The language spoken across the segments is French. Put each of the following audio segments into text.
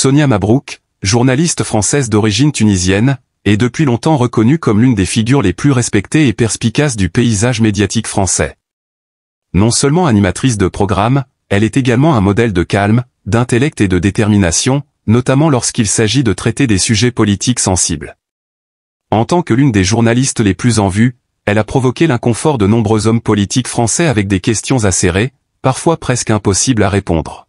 Sonia Mabrouk, journaliste française d'origine tunisienne, est depuis longtemps reconnue comme l'une des figures les plus respectées et perspicaces du paysage médiatique français. Non seulement animatrice de programmes, elle est également un modèle de calme, d'intellect et de détermination, notamment lorsqu'il s'agit de traiter des sujets politiques sensibles. En tant que l'une des journalistes les plus en vue, elle a provoqué l'inconfort de nombreux hommes politiques français avec des questions acérées, parfois presque impossibles à répondre.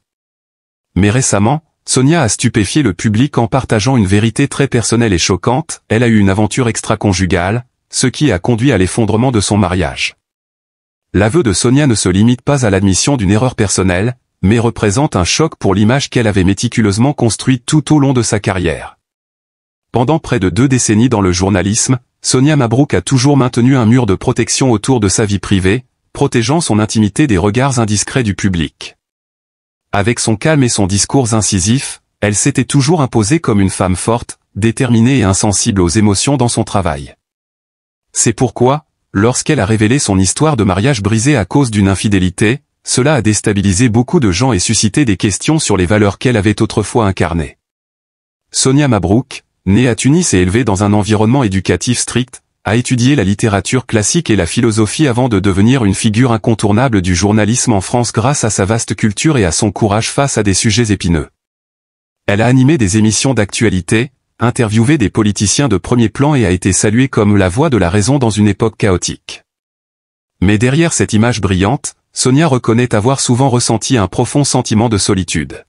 Mais récemment, Sonia a stupéfié le public en partageant une vérité très personnelle et choquante. Elle a eu une aventure extra-conjugale, ce qui a conduit à l'effondrement de son mariage. L'aveu de Sonia ne se limite pas à l'admission d'une erreur personnelle, mais représente un choc pour l'image qu'elle avait méticuleusement construite tout au long de sa carrière. Pendant près de 2 décennies dans le journalisme, Sonia Mabrouk a toujours maintenu un mur de protection autour de sa vie privée, protégeant son intimité des regards indiscrets du public. Avec son calme et son discours incisif, elle s'était toujours imposée comme une femme forte, déterminée et insensible aux émotions dans son travail. C'est pourquoi, lorsqu'elle a révélé son histoire de mariage brisée à cause d'une infidélité, cela a déstabilisé beaucoup de gens et suscité des questions sur les valeurs qu'elle avait autrefois incarnées. Sonia Mabrouk, née à Tunis et élevée dans un environnement éducatif strict, a étudié la littérature classique et la philosophie avant de devenir une figure incontournable du journalisme en France grâce à sa vaste culture et à son courage face à des sujets épineux. Elle a animé des émissions d'actualité, interviewé des politiciens de premier plan et a été saluée comme la voix de la raison dans une époque chaotique. Mais derrière cette image brillante, Sonia reconnaît avoir souvent ressenti un profond sentiment de solitude.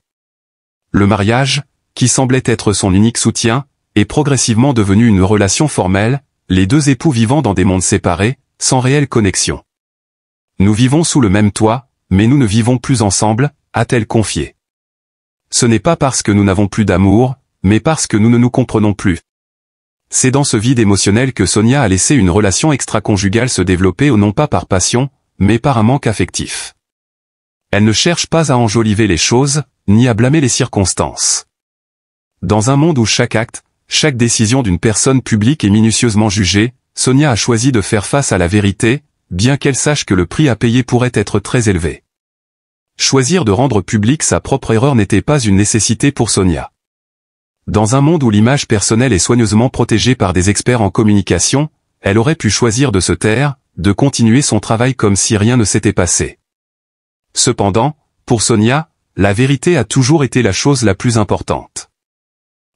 Le mariage, qui semblait être son unique soutien, est progressivement devenu une relation formelle, les 2 époux vivant dans des mondes séparés, sans réelle connexion. Nous vivons sous le même toit, mais nous ne vivons plus ensemble, a-t-elle confié. Ce n'est pas parce que nous n'avons plus d'amour, mais parce que nous ne nous comprenons plus. C'est dans ce vide émotionnel que Sonia a laissé une relation extra-conjugale se développer non pas par passion, mais par un manque affectif. Elle ne cherche pas à enjoliver les choses, ni à blâmer les circonstances. Dans un monde où chaque acte, chaque décision d'une personne publique est minutieusement jugée, Sonia a choisi de faire face à la vérité, bien qu'elle sache que le prix à payer pourrait être très élevé. Choisir de rendre publique sa propre erreur n'était pas une nécessité pour Sonia. Dans un monde où l'image personnelle est soigneusement protégée par des experts en communication, elle aurait pu choisir de se taire, de continuer son travail comme si rien ne s'était passé. Cependant, pour Sonia, la vérité a toujours été la chose la plus importante.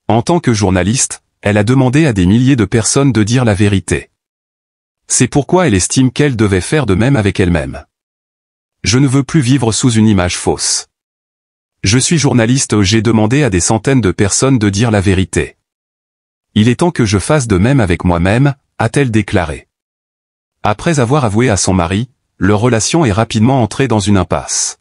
En tant que journaliste, elle a demandé à des milliers de personnes de dire la vérité. C'est pourquoi elle estime qu'elle devait faire de même avec elle-même. Je ne veux plus vivre sous une image fausse. Je suis journaliste, j'ai demandé à des centaines de personnes de dire la vérité. Il est temps que je fasse de même avec moi-même, a-t-elle déclaré. Après avoir avoué à son mari, leur relation est rapidement entrée dans une impasse.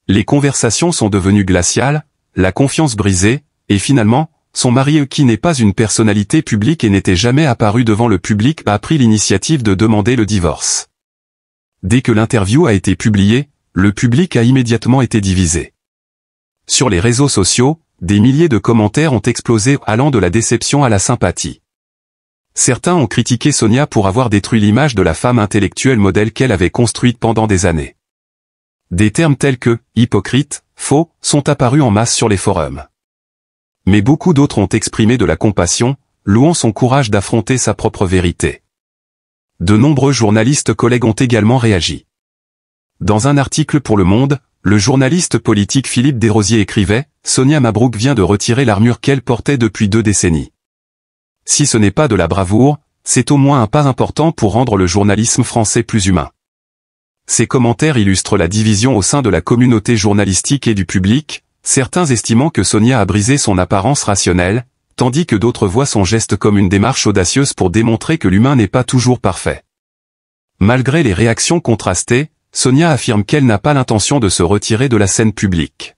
Les conversations sont devenues glaciales, la confiance brisée, et finalement, son mari qui n'est pas une personnalité publique et n'était jamais apparu devant le public a pris l'initiative de demander le divorce. Dès que l'interview a été publiée, le public a immédiatement été divisé. Sur les réseaux sociaux, des milliers de commentaires ont explosé allant de la déception à la sympathie. Certains ont critiqué Sonia pour avoir détruit l'image de la femme intellectuelle modèle qu'elle avait construite pendant des années. Des termes tels que « hypocrite »,« faux » sont apparus en masse sur les forums. Mais beaucoup d'autres ont exprimé de la compassion, louant son courage d'affronter sa propre vérité. De nombreux journalistes collègues ont également réagi. Dans un article pour Le Monde, le journaliste politique Philippe Desrosiers écrivait « Sonia Mabrouk vient de retirer l'armure qu'elle portait depuis 2 décennies. Si ce n'est pas de la bravoure, c'est au moins un pas important pour rendre le journalisme français plus humain. » Ces commentaires illustrent la division au sein de la communauté journalistique et du public, certains estimant que Sonia a brisé son apparence rationnelle, tandis que d'autres voient son geste comme une démarche audacieuse pour démontrer que l'humain n'est pas toujours parfait. Malgré les réactions contrastées, Sonia affirme qu'elle n'a pas l'intention de se retirer de la scène publique.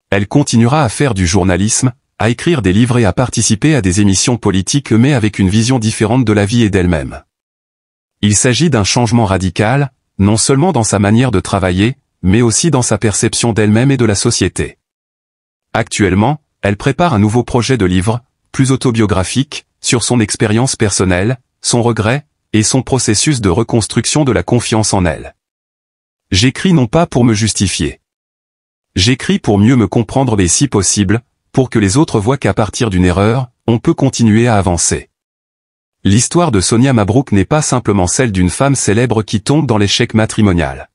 Elle continuera à faire du journalisme, à écrire des livres et à participer à des émissions politiques mais avec une vision différente de la vie et d'elle-même. Il s'agit d'un changement radical, non seulement dans sa manière de travailler, mais aussi dans sa perception d'elle-même et de la société. Actuellement, elle prépare un nouveau projet de livre, plus autobiographique, sur son expérience personnelle, son regret, et son processus de reconstruction de la confiance en elle. J'écris non pas pour me justifier. J'écris pour mieux me comprendre et si possible, pour que les autres voient qu'à partir d'une erreur, on peut continuer à avancer. L'histoire de Sonia Mabrouk n'est pas simplement celle d'une femme célèbre qui tombe dans l'échec matrimonial.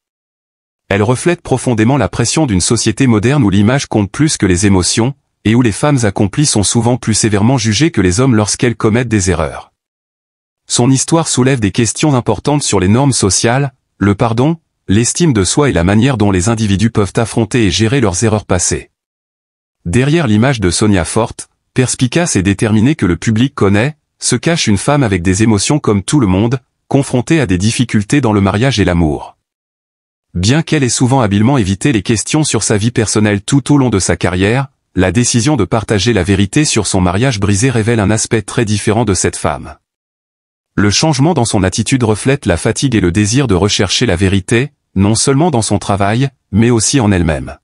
Elle reflète profondément la pression d'une société moderne où l'image compte plus que les émotions, et où les femmes accomplies sont souvent plus sévèrement jugées que les hommes lorsqu'elles commettent des erreurs. Son histoire soulève des questions importantes sur les normes sociales, le pardon, l'estime de soi et la manière dont les individus peuvent affronter et gérer leurs erreurs passées. Derrière l'image de Sonia forte, perspicace et déterminée que le public connaît, se cache une femme avec des émotions comme tout le monde, confrontée à des difficultés dans le mariage et l'amour. Bien qu'elle ait souvent habilement évité les questions sur sa vie personnelle tout au long de sa carrière, la décision de partager la vérité sur son mariage brisé révèle un aspect très différent de cette femme. Le changement dans son attitude reflète la fatigue et le désir de rechercher la vérité, non seulement dans son travail, mais aussi en elle-même.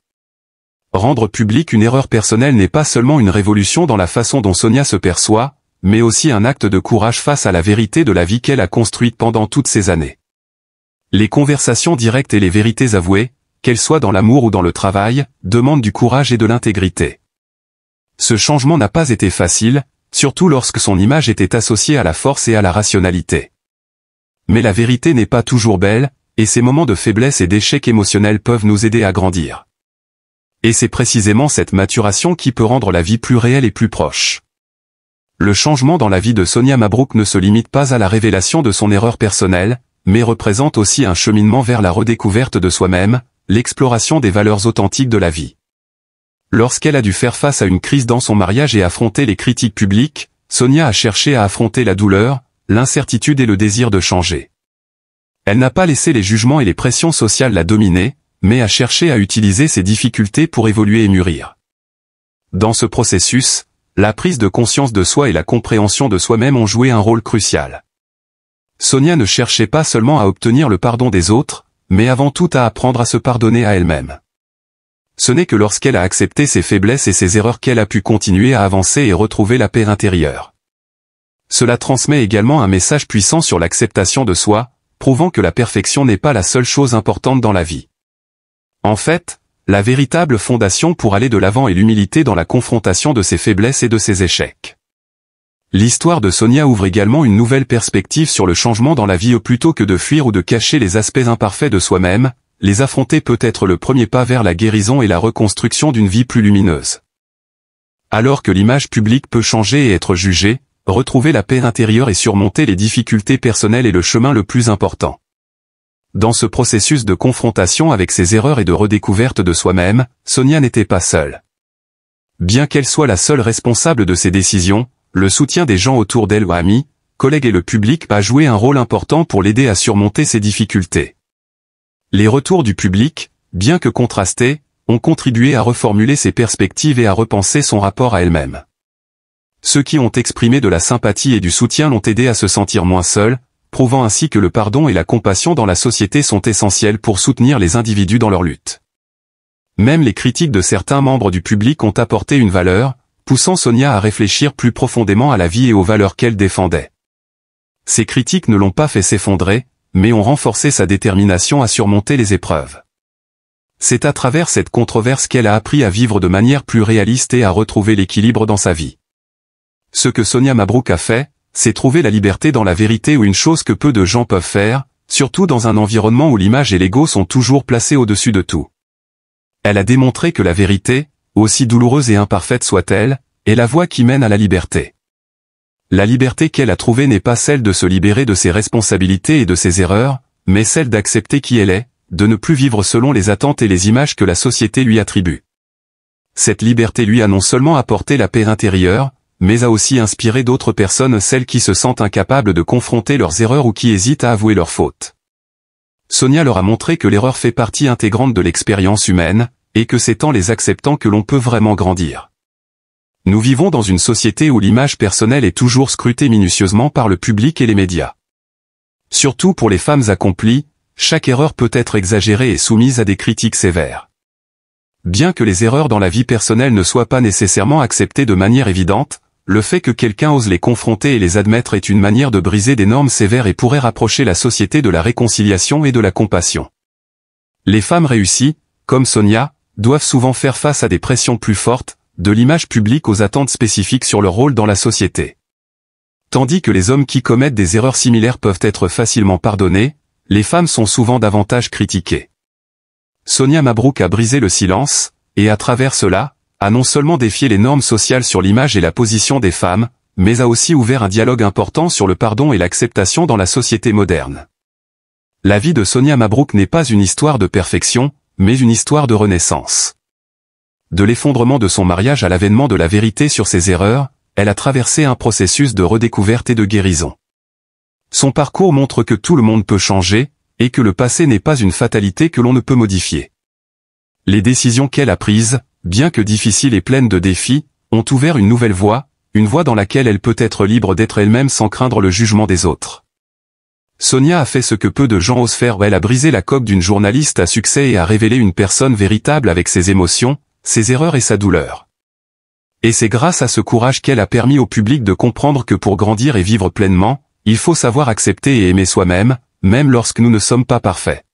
Rendre publique une erreur personnelle n'est pas seulement une révolution dans la façon dont Sonia se perçoit, mais aussi un acte de courage face à la vérité de la vie qu'elle a construite pendant toutes ces années. Les conversations directes et les vérités avouées, qu'elles soient dans l'amour ou dans le travail, demandent du courage et de l'intégrité. Ce changement n'a pas été facile, surtout lorsque son image était associée à la force et à la rationalité. Mais la vérité n'est pas toujours belle, et ces moments de faiblesse et d'échec émotionnel peuvent nous aider à grandir. Et c'est précisément cette maturation qui peut rendre la vie plus réelle et plus proche. Le changement dans la vie de Sonia Mabrouk ne se limite pas à la révélation de son erreur personnelle, mais représente aussi un cheminement vers la redécouverte de soi-même, l'exploration des valeurs authentiques de la vie. Lorsqu'elle a dû faire face à une crise dans son mariage et affronter les critiques publiques, Sonia a cherché à affronter la douleur, l'incertitude et le désir de changer. Elle n'a pas laissé les jugements et les pressions sociales la dominer, mais a cherché à utiliser ces difficultés pour évoluer et mûrir. Dans ce processus, la prise de conscience de soi et la compréhension de soi-même ont joué un rôle crucial. Sonia ne cherchait pas seulement à obtenir le pardon des autres, mais avant tout à apprendre à se pardonner à elle-même. Ce n'est que lorsqu'elle a accepté ses faiblesses et ses erreurs qu'elle a pu continuer à avancer et retrouver la paix intérieure. Cela transmet également un message puissant sur l'acceptation de soi, prouvant que la perfection n'est pas la seule chose importante dans la vie. En fait, la véritable fondation pour aller de l'avant est l'humilité dans la confrontation de ses faiblesses et de ses échecs. L'histoire de Sonia ouvre également une nouvelle perspective sur le changement dans la vie plutôt que de fuir ou de cacher les aspects imparfaits de soi-même, les affronter peut être le premier pas vers la guérison et la reconstruction d'une vie plus lumineuse. Alors que l'image publique peut changer et être jugée, retrouver la paix intérieure et surmonter les difficultés personnelles est le chemin le plus important. Dans ce processus de confrontation avec ses erreurs et de redécouverte de soi-même, Sonia n'était pas seule. Bien qu'elle soit la seule responsable de ses décisions, le soutien des gens autour d'elle, amis, collègues et le public a joué un rôle important pour l'aider à surmonter ses difficultés. Les retours du public, bien que contrastés, ont contribué à reformuler ses perspectives et à repenser son rapport à elle-même. Ceux qui ont exprimé de la sympathie et du soutien l'ont aidé à se sentir moins seule, prouvant ainsi que le pardon et la compassion dans la société sont essentiels pour soutenir les individus dans leur lutte. Même les critiques de certains membres du public ont apporté une valeur, poussant Sonia à réfléchir plus profondément à la vie et aux valeurs qu'elle défendait. Ces critiques ne l'ont pas fait s'effondrer, mais ont renforcé sa détermination à surmonter les épreuves. C'est à travers cette controverse qu'elle a appris à vivre de manière plus réaliste et à retrouver l'équilibre dans sa vie. Ce que Sonia Mabrouk a fait, c'est trouver la liberté dans la vérité ou une chose que peu de gens peuvent faire, surtout dans un environnement où l'image et l'ego sont toujours placés au-dessus de tout. Elle a démontré que la vérité, aussi douloureuse et imparfaite soit-elle, est la voie qui mène à la liberté. La liberté qu'elle a trouvée n'est pas celle de se libérer de ses responsabilités et de ses erreurs, mais celle d'accepter qui elle est, de ne plus vivre selon les attentes et les images que la société lui attribue. Cette liberté lui a non seulement apporté la paix intérieure, mais a aussi inspiré d'autres personnes, celles qui se sentent incapables de confronter leurs erreurs ou qui hésitent à avouer leurs fautes. Sonia leur a montré que l'erreur fait partie intégrante de l'expérience humaine, et que c'est en les acceptant que l'on peut vraiment grandir. Nous vivons dans une société où l'image personnelle est toujours scrutée minutieusement par le public et les médias. Surtout pour les femmes accomplies, chaque erreur peut être exagérée et soumise à des critiques sévères. Bien que les erreurs dans la vie personnelle ne soient pas nécessairement acceptées de manière évidente, le fait que quelqu'un ose les confronter et les admettre est une manière de briser des normes sévères et pourrait rapprocher la société de la réconciliation et de la compassion. Les femmes réussies, comme Sonia, doivent souvent faire face à des pressions plus fortes, de l'image publique aux attentes spécifiques sur leur rôle dans la société. Tandis que les hommes qui commettent des erreurs similaires peuvent être facilement pardonnés, les femmes sont souvent davantage critiquées. Sonia Mabrouk a brisé le silence, et à travers cela, a non seulement défié les normes sociales sur l'image et la position des femmes, mais a aussi ouvert un dialogue important sur le pardon et l'acceptation dans la société moderne. La vie de Sonia Mabrouk n'est pas une histoire de perfection, mais une histoire de renaissance. De l'effondrement de son mariage à l'avènement de la vérité sur ses erreurs, elle a traversé un processus de redécouverte et de guérison. Son parcours montre que tout le monde peut changer, et que le passé n'est pas une fatalité que l'on ne peut modifier. Les décisions qu'elle a prises, bien que difficiles et pleines de défis, ont ouvert une nouvelle voie, une voie dans laquelle elle peut être libre d'être elle-même sans craindre le jugement des autres. Sonia a fait ce que peu de gens osent faire, elle a brisé la coque d'une journaliste à succès et a révélé une personne véritable avec ses émotions, ses erreurs et sa douleur. Et c'est grâce à ce courage qu'elle a permis au public de comprendre que pour grandir et vivre pleinement, il faut savoir accepter et aimer soi-même, même lorsque nous ne sommes pas parfaits.